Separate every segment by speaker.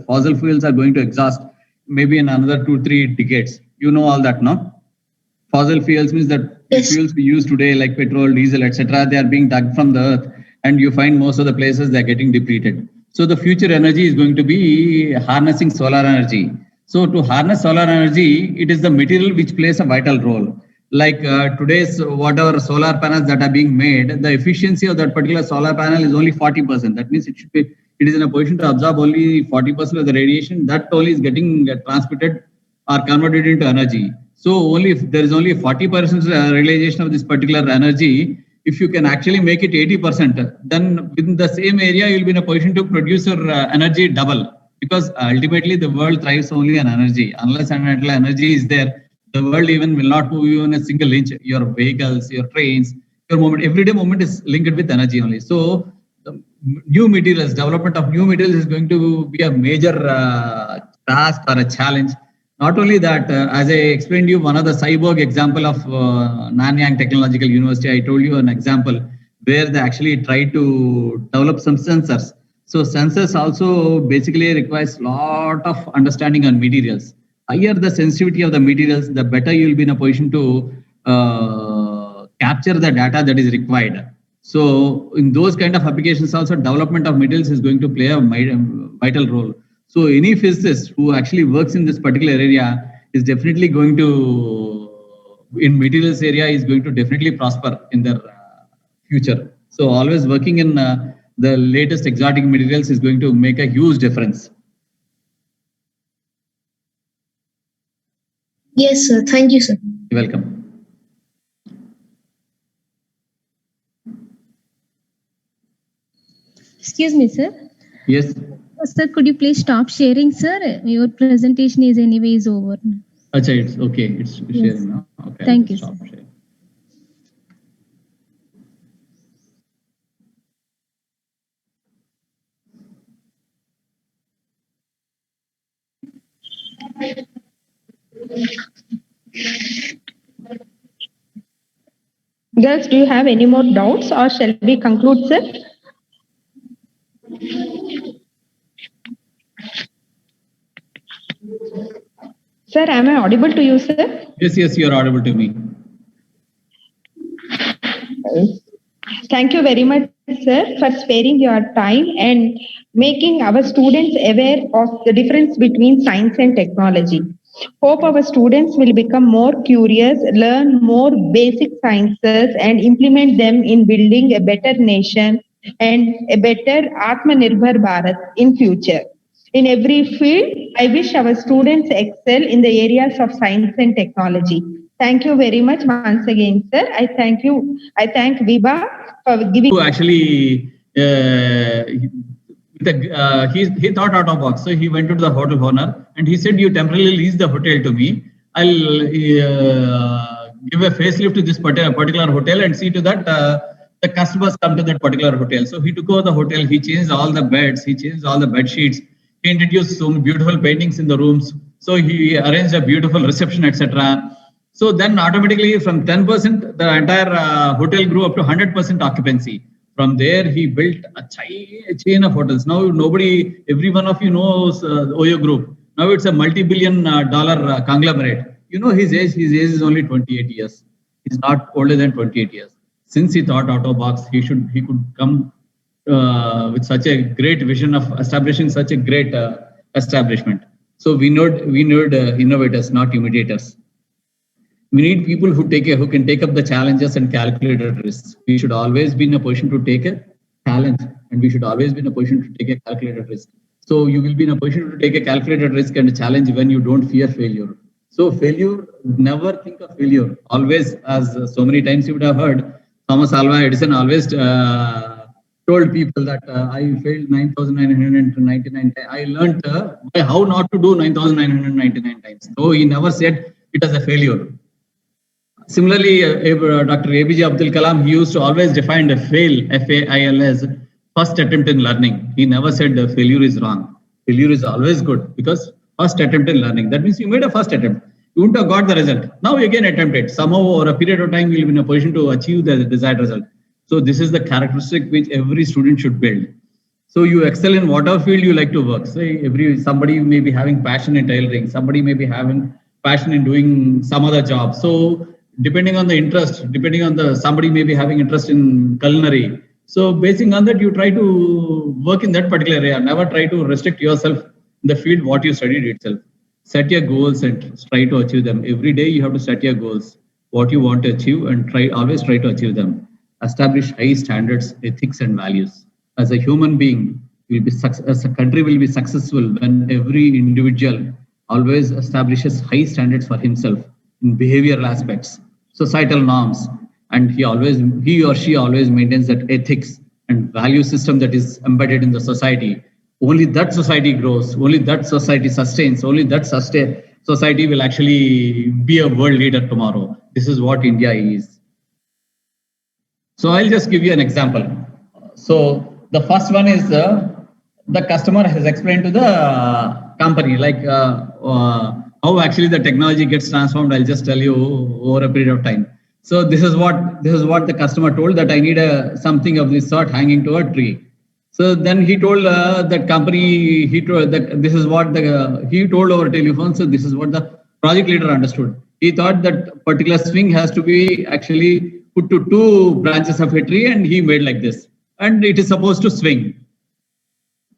Speaker 1: fossil fuels are going to exhaust maybe in another 2-3 decades. You know all that, no? Fossil fuels means that
Speaker 2: Yes.
Speaker 1: fuels we use today, like petrol, diesel, etc., they are being dug from the earth, and you find most of the places they are getting depleted. So the future energy is going to be harnessing solar energy. So to harness solar energy, it is the material which plays a vital role. Like today's whatever solar panels that are being made, the efficiency of that particular solar panel is only 40%. That means it is in a position to absorb only 40% of the radiation. That only is getting transmitted or converted into energy. So only if there is only 40% realization of this particular energy, if you can actually make it 80%, then within the same area, you'll be in a position to produce your energy double. Because ultimately the world thrives only on energy. Unless and until energy is there, the world even will not move even a single inch. Your vehicles, your trains, your movement, everyday movement is linked with energy only. So the new materials, development of new materials is going to be a major task or a challenge. Not only that, as I explained you, one of the cyborg example of Nanyang Technological University, I told you an example where they actually tried to develop some sensors. So sensors also basically requires lot of understanding on materials. Higher the sensitivity of the materials, the better you will be in a position to capture the data that is required. So in those kind of applications also, development of materials is going to play a vital role. So any physicist who actually works in this particular area is definitely going to, in materials area, is going to definitely prosper in their future. So always working in the latest exotic materials is going to make a huge difference.
Speaker 2: Yes, sir. Thank you, sir.
Speaker 1: You're welcome.
Speaker 3: Excuse me, sir.
Speaker 1: Yes.
Speaker 3: Sir, could you please stop sharing, sir? Your presentation is anyways over.
Speaker 1: Achha, it's okay. It's
Speaker 3: Yes.
Speaker 1: sharing now. Okay.
Speaker 3: Thank you,
Speaker 1: Stop
Speaker 3: sir.
Speaker 1: sharing.
Speaker 4: Girls, do you have any more doubts or shall we conclude, sir? Sir, am I audible to you, sir?
Speaker 1: Yes, you are audible to me.
Speaker 4: Thank you very much, sir, for sparing your time and making our students aware of the difference between science and technology. Hope our students will become more curious, learn more basic sciences, and implement them in building a better nation and a better Atmanirbhar Bharat in future. In every field, I wish our students excel in the areas of science and technology. Thank you very much once again, sir. I thank you. I thank Viba for giving.
Speaker 1: Who actually he thought out of box. So he went to the hotel owner and he said, "You temporarily lease the hotel to me. I'll give a facelift to this particular hotel and see to that the customers come to that particular hotel." So he took over the hotel. He changed all the beds. He changed all the bed sheets. He introduced some beautiful paintings in the rooms. So he arranged a beautiful reception, etc. So then automatically from 10%, the entire hotel grew up to 100% occupancy. From there, he built a chain of hotels. Now every one of you knows Oyo Group. Now it's a multi-billion dollar conglomerate. You know his age is only 28 years. He's not older than 28 years. Since he thought out of box, he could come with such a great vision of establishing such a great establishment. So we need innovators, not imitators. We need people who can take up the challenges and calculated risks. We should always be in a position to take a challenge, and we should always be in a position to take a calculated risk. So you will be in a position to take a calculated risk and a challenge when you don't fear failure. So failure, never think of failure. Always, as so many times you would have heard, Thomas Alva Edison always told people that I failed 9,999 times. I learned how not to do 9,999 times. So he never said it as a failure. Similarly, Dr. APJ Abdul Kalam, he used to always define a fail, F-A-I-L, as first attempt in learning. He never said failure is wrong. Failure is always good because first attempt in learning. That means you made a first attempt. You wouldn't have got the result. Now you again attempt it. Somehow over a period of time, you'll be in a position to achieve the desired result. So this is the characteristic which every student should build. So you excel in whatever field you like to work. Say somebody may be having passion in tailoring, somebody may be having passion in doing some other job. So depending on the interest, depending on the somebody may be having interest in culinary. So basing on that, you try to work in that particular area. Never try to restrict yourself in the field what you studied itself. Set your goals and try to achieve them. Every day you have to set your goals, what you want to achieve, and always try to achieve them. Establish high standards, ethics, and values. As a human being, as a country will be successful when every individual always establishes high standards for himself in behavioral aspects, societal norms, and he or she always maintains that ethics and value system that is embedded in the society. Only that society grows, only that society sustains, only that society will actually be a world leader tomorrow. This is what India is. So I'll just give you an example. So the first one is the customer has explained to the company how actually the technology gets transformed. I'll just tell you over a period of time. So this is what the customer told, that I need something of this sort hanging to a tree. So then he told that company, he told that this is what he told over telephone. So this is what the project leader understood. He thought that particular swing has to be actually put to two branches of a tree, and he made like this, and it is supposed to swing.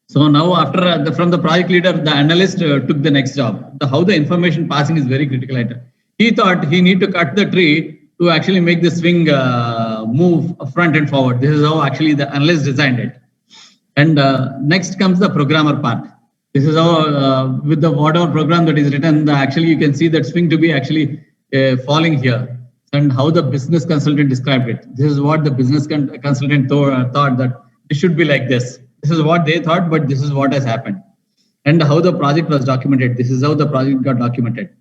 Speaker 1: So now after from the project leader, the analyst took the next job. How the information passing is very critical item. He thought he need to cut the tree to actually make the swing move front and forward. This is how actually the analyst designed it. And next comes the programmer part. This is how with the whatever program that is written, actually you can see that swing to be actually falling here. And how the business consultant described it. This is what the business consultant thought, that it should be like this. This is what they thought, but this is what has happened. And how the project was documented. This is how the project got documented.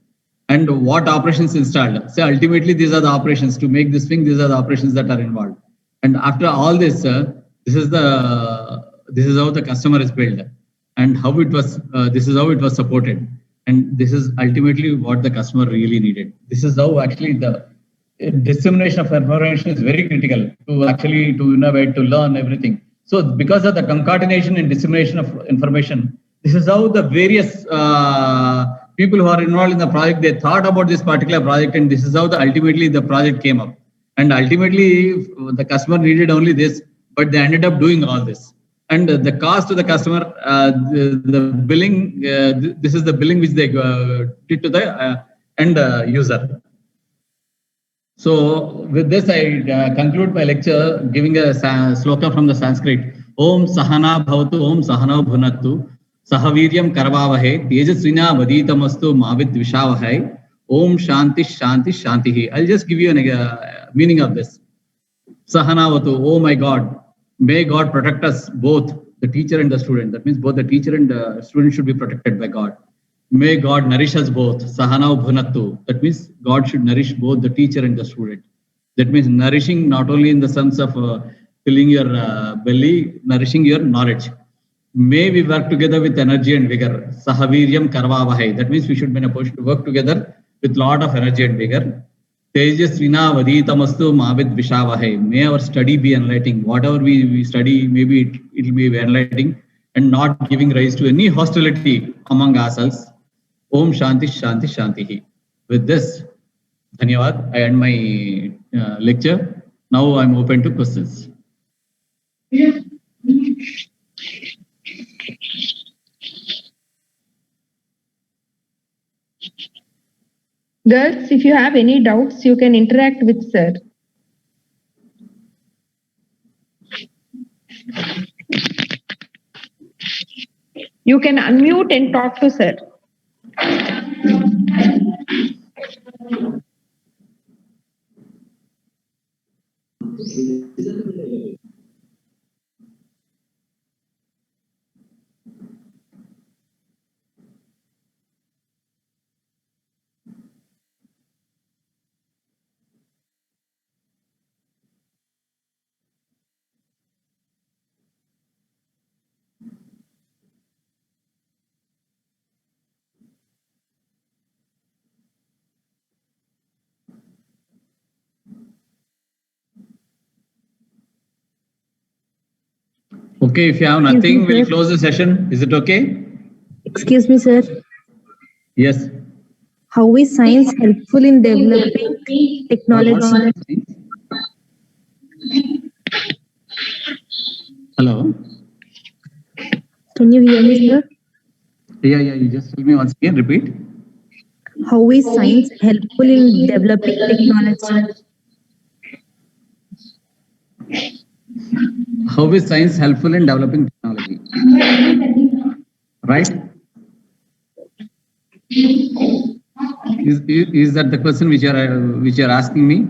Speaker 1: And what operations installed. So ultimately, these are the operations to make this thing. These are the operations that are involved. And after all this, this is how the customer is built, and how it was. This is how it was supported, and this is ultimately what the customer really needed. This is how actually the dissemination of information is very critical to innovate, to learn everything. So because of the concatenation and dissemination of information, this is how the various people who are involved in the project, they thought about this particular project, and this is how ultimately the project came up. And ultimately the customer needed only this, but they ended up doing all this. And the cost to the customer, the billing, this is the billing which they did to the end user. So with this, I conclude my lecture giving a sloka from the Sanskrit. Om Sahana Bhavatu, Om Sahana Bhunattu, Sahaviryam Karvavahe, Tejasvina Vaditamastu Mavid Vishavahe, Om Shanti Shanti Shantihi. I'll just give you a meaning of this. Sahanavatu, oh my God, may God protect us both, the teacher and the student. That means both the teacher and the student should be protected by God. May God nourish us both. Sahana Bhunattu. That means God should nourish both the teacher and the student. That means nourishing not only in the sense of filling your belly, nourishing your knowledge. May we work together with energy and vigor. Sahaviryam Karvavahe. That means we should be in a position to work together with lot of energy and vigor. Tejasvina Vaditamastu Mavid Vishavahe. May our study be enlightening. Whatever we study, maybe it will be enlightening and not giving rise to any hostility among ourselves. Om Shanti Shanti Shantihi. With this, Dhanyavad, I end my lecture. Now I'm open to questions.
Speaker 4: Girls, if you have any doubts, you can interact with sir. You can unmute and talk to sir.
Speaker 1: Okay, if you have nothing, we'll close the session. Is it okay?
Speaker 2: Excuse me, sir.
Speaker 1: Yes.
Speaker 2: How is science helpful in developing technology?
Speaker 1: Hello.
Speaker 2: Can you hear me, sir?
Speaker 1: Yeah. You just tell me once again. Repeat.
Speaker 2: How is science helpful in developing technology?
Speaker 1: How is science helpful in developing technology? Right? Is that the question which you are asking me?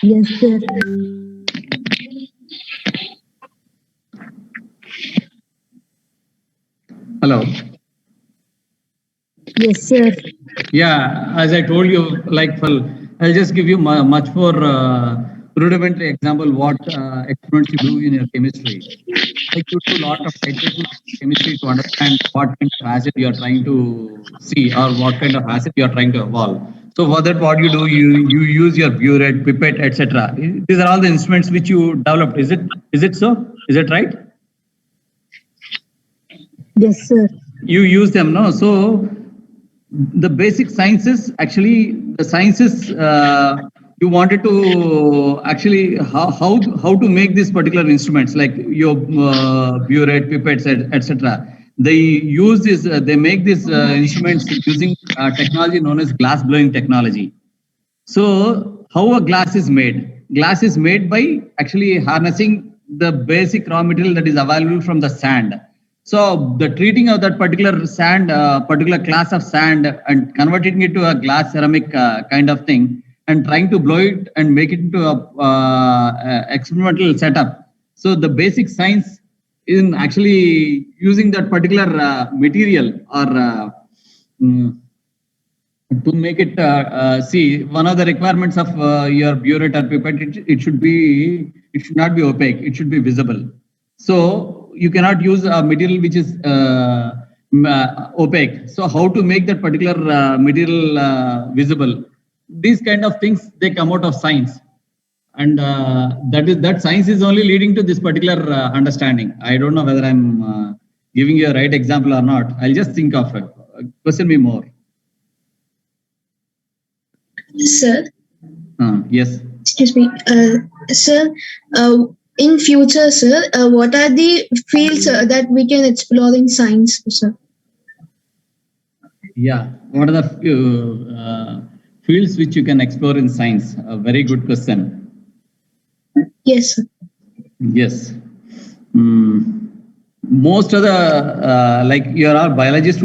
Speaker 2: Yes, sir.
Speaker 1: Hello.
Speaker 2: Yes, sir.
Speaker 1: Yeah, as I told you, I'll just give you much more rudimentary example what experiments you do in your chemistry. Like you do a lot of titration of chemistry to understand what kind of acid you are trying to see or what kind of acid you are trying to evolve. So for that, what you do, you use your burette, pipette, etc. These are all the instruments which you developed. Is it so? Is it right?
Speaker 2: Yes, sir.
Speaker 1: You use them, no? So the basic sciences, actually, the sciences you wanted to actually how to make these particular instruments like your burette, pipettes, etc. They use this. They make these instruments using technology known as glass blowing technology. So how a glass is made? Glass is made by actually harnessing the basic raw material that is available from the sand. So the treating of that particular sand, particular class of sand and converting it to a glass ceramic kind of thing and trying to blow it and make it into a experimental setup. So the basic science in actually using that particular material or to make it see one of the requirements of your burette or pipette, it should not be opaque, it should be visible. So you cannot use a material which is opaque. So how to make that particular material visible? These kind of things, they come out of science, and that science is only leading to this particular understanding. I don't know whether I'm giving you a right example or not. I'll just think of it. Question me more.
Speaker 5: Sir,
Speaker 1: Yes.
Speaker 5: excuse me. Sir, in future, sir, what are the fields that we can explore in science, sir?
Speaker 1: Yeah. What are the fields which you can explore in science? A very good question.
Speaker 5: Yes, sir.
Speaker 1: Yes. Most of the like you are all biologists.